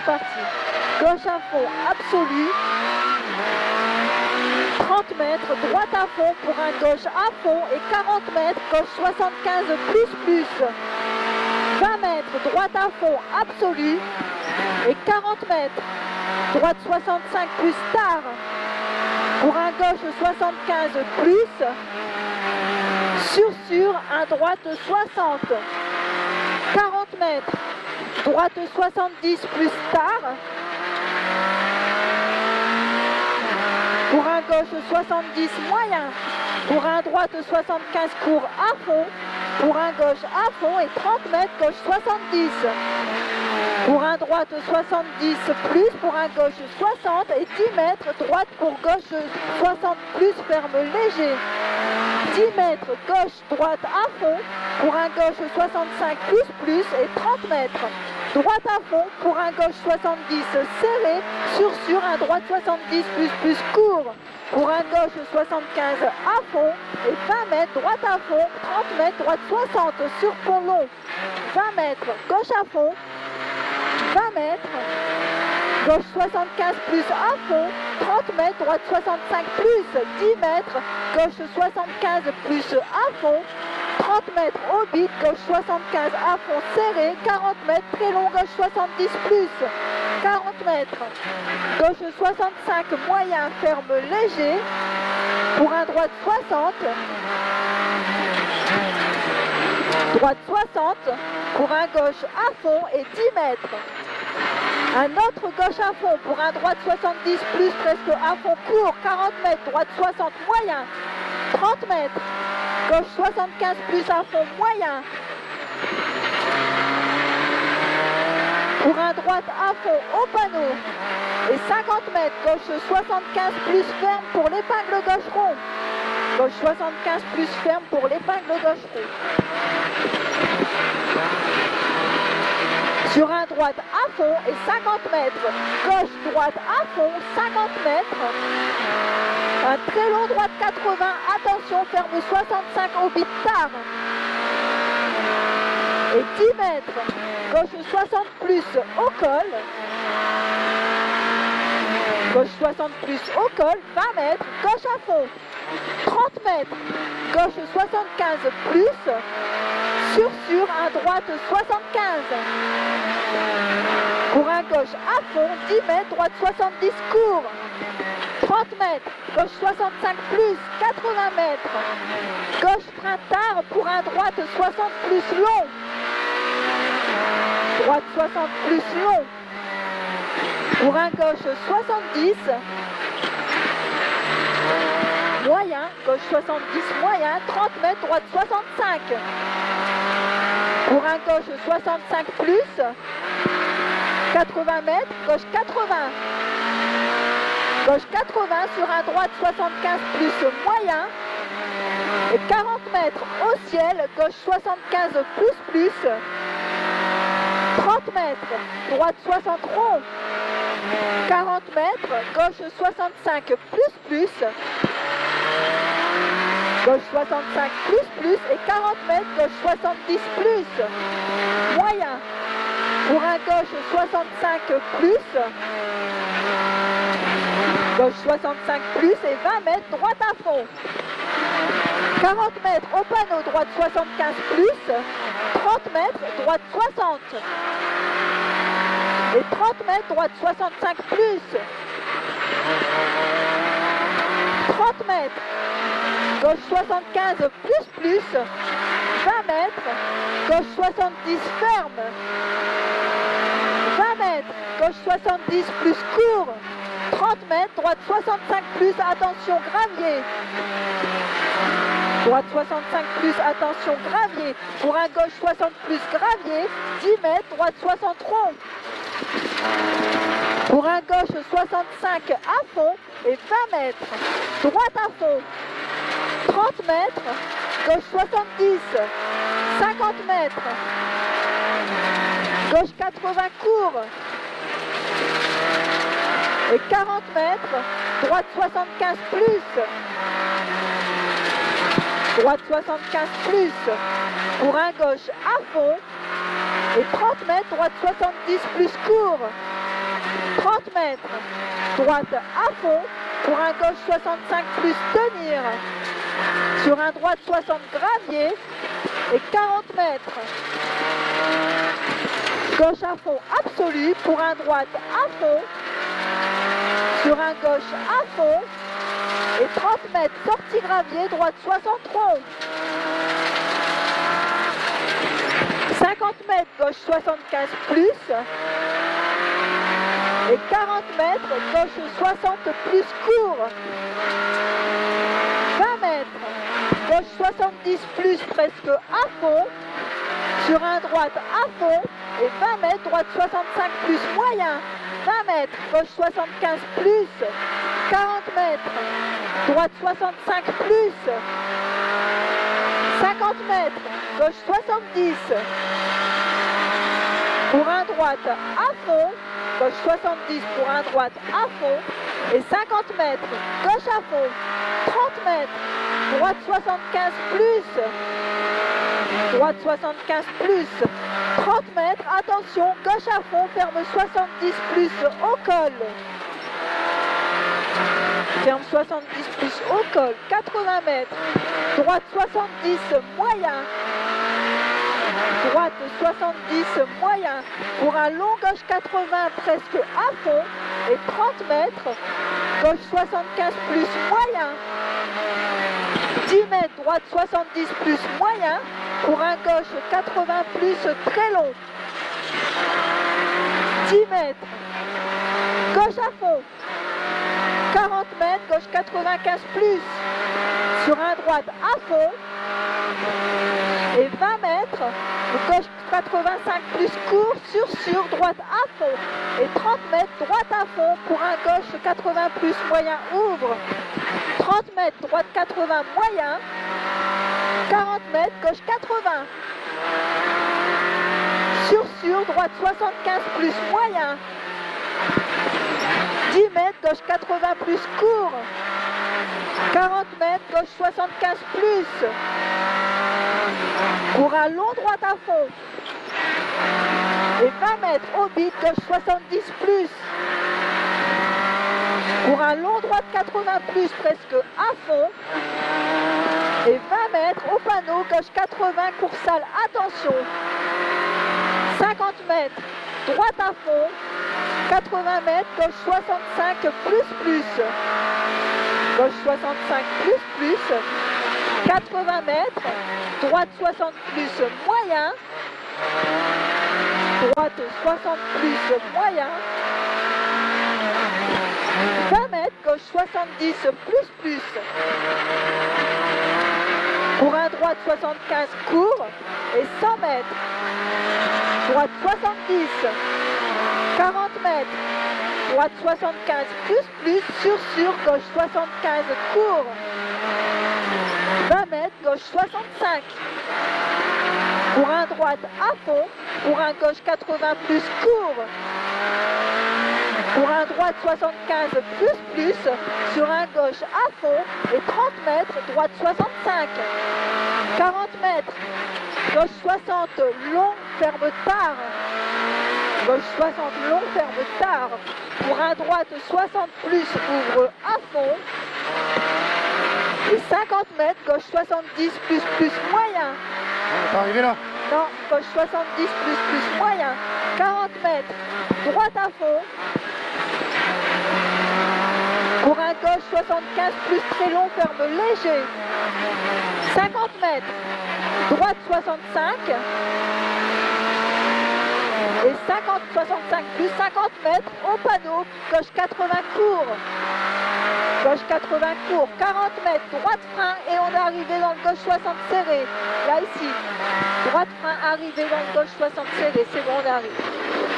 c'est parti. Gauche à fond, absolu. 30 mètres, droite à fond pour un gauche à fond et 40 mètres, gauche 75 plus. 20 mètres, droite à fond, absolu. Et 40 mètres, droite 65 plus tard. Pour un gauche 75 plus. Sur, un droite 60. 40 mètres, droite 70 plus tard. Pour un gauche 70 moyen. Pour un droite 75 court à fond. Pour un gauche à fond et 30 mètres, gauche 70. Pour un droite 70 plus, pour un gauche 60 et 10 mètres, droite pour gauche 60 plus, ferme léger. 10 mètres, gauche, droite à fond, pour un gauche 65 plus et 30 mètres. Droite à fond, pour un gauche 70 serré, sur, un droite 70 plus court. Pour un gauche 75 à fond et 20 mètres, droite à fond, 30 mètres, droite 60 sur pont long. 20 mètres, gauche à fond, 20 mètres, gauche 75 plus à fond, 30 mètres, droite 65 plus, 10 mètres, gauche 75 plus à fond, 30 mètres au bit, gauche 75 à fond serré, 40 mètres, très long, gauche 70 plus, 40 mètres, gauche 65 moyen, ferme léger, pour un droite 60, droite 60, pour un gauche à fond et 10 mètres. Un autre gauche à fond pour un droite 70 plus, presque à fond court, 40 mètres, droite 60 moyen, 30 mètres, gauche 75 plus à fond moyen. Pour un droite à fond au panneau et 50 mètres, gauche 75 plus ferme pour l'épingle gauche rond. Gauche 75 plus ferme pour l'épingle gauche rond. Sur un droite à fond et 50 mètres, gauche, droite à fond, 50 mètres. Un très long droite 80, attention, ferme 65 au bit tard. Et 10 mètres, gauche 60 plus au col. Gauche 60 plus au col, 20 mètres, gauche à fond. 30 mètres, gauche 75 plus. Sur, un droite 75. Pour un gauche à fond, 10 mètres, droite 70 court. 30 mètres, gauche 65 plus, 80 mètres. Gauche frein tard pour un droite 60 plus long. Droite 60 plus long. Pour un gauche 70. Moyen, gauche 70 moyen, 30 mètres, droite 65. Pour un gauche 65 plus, 80 mètres, gauche 80. Gauche 80 sur un droite 75 plus moyen. Et 40 mètres au ciel, gauche 75 plus. 30 mètres, droite 60 rond. 40 mètres, gauche 65 plus. Gauche 65 plus et 40 mètres, gauche 70 plus. Moyen. Pour un gauche 65 plus. Gauche 65 plus et 20 mètres, droite à fond. 40 mètres au panneau, droite 75 plus. 30 mètres, droite 60. Et 30 mètres, droite 65 plus. 30 mètres. Gauche 75 plus, 20 mètres, gauche 70 ferme, 20 mètres, gauche 70 plus court, 30 mètres, droite 65 plus, attention gravier, droite 65 plus, attention gravier, pour un gauche 60 plus gravier, 10 mètres, droite 60 rond, pour un gauche 65 à fond et 20 mètres, droite à fond, 30 mètres, gauche 70, 50 mètres, gauche 80 court, et 40 mètres, droite 75 plus, droite 75 plus, pour un gauche à fond, et 30 mètres, droite 70 plus court, 30 mètres. Droite à fond. Pour un gauche 65 plus tenir. Sur un droite 60 gravier. Et 40 mètres. Gauche à fond absolu. Pour un droite à fond. Sur un gauche à fond. Et 30 mètres. Sortie gravier. Droite 60 rond. 50 mètres, gauche 75 plus. Et 40 mètres, gauche 60 plus court. 20 mètres, gauche 70 plus presque à fond. Sur un droite à fond. Et 20 mètres, droite 65 plus moyen. 20 mètres, gauche 75 plus. 40 mètres, droite 65 plus. 50 mètres, gauche 70. Pour un droite à fond, gauche 70 pour un droite à fond. Et 50 mètres, gauche à fond. 30 mètres, droite 75 plus. Droite 75 plus. 30 mètres, attention, gauche à fond, ferme 70 plus au col. Ferme 70 plus au col, 80 mètres. Droite 70 moyen. Droite 70 moyen. Pour un long gauche 80 presque à fond. Et 30 mètres. Gauche 75 plus moyen. 10 mètres, droite 70 plus moyen. Pour un gauche 80 plus très long. 10 mètres. Gauche à fond. 40 mètres, gauche 95 plus. Sur un droite à fond. Et 20 mètres, gauche 85 plus court, sur, droite à fond. Et 30 mètres, droite à fond pour un gauche 80 plus moyen, ouvre. 30 mètres, droite 80 moyen. 40 mètres, gauche 80. Sur, droite 75 plus moyen. 10 mètres, gauche 80 plus court. 40 mètres, gauche 75 plus. Pour un long droite à fond. Et 20 mètres au bit, gauche 70 plus. Pour un long droite 80 plus, presque à fond. Et 20 mètres au panneau, gauche 80, course salle, attention. 50 mètres, droite à fond. 80 mètres, gauche 65 plus. Gauche 65 plus. 80 mètres, droite 60 plus moyen. Droite 60 plus moyen. 20 mètres, gauche 70 plus. Pour un droite 75 court et 100 mètres. Droite 70. 40 mètres. Droite 75 plus, sur, gauche 75 court. 20 mètres, gauche 65. Pour un droite à fond, pour un gauche 80 plus court. Pour un droite 75 plus, sur un gauche à fond et 30 mètres, droite 65. 40 mètres, gauche 60, long, ferme tard. Gauche 60, long, ferme tard. Pour un droite 60 plus, ouvre à fond. Et 50 mètres, gauche 70 plus moyen. On va arriver là. Non, gauche 70 plus moyen. 40 mètres, droite à fond. Pour un gauche 75 plus très long, ferme léger. 50 mètres, droite 65. Et 65 plus 50 mètres au panneau, gauche 80 court. Gauche 80 court, 40 mètres, droite frein et on est arrivé dans le gauche 60 serré. Là ici, droite frein arrivé dans le gauche 60 serré, c'est bon, on arrive.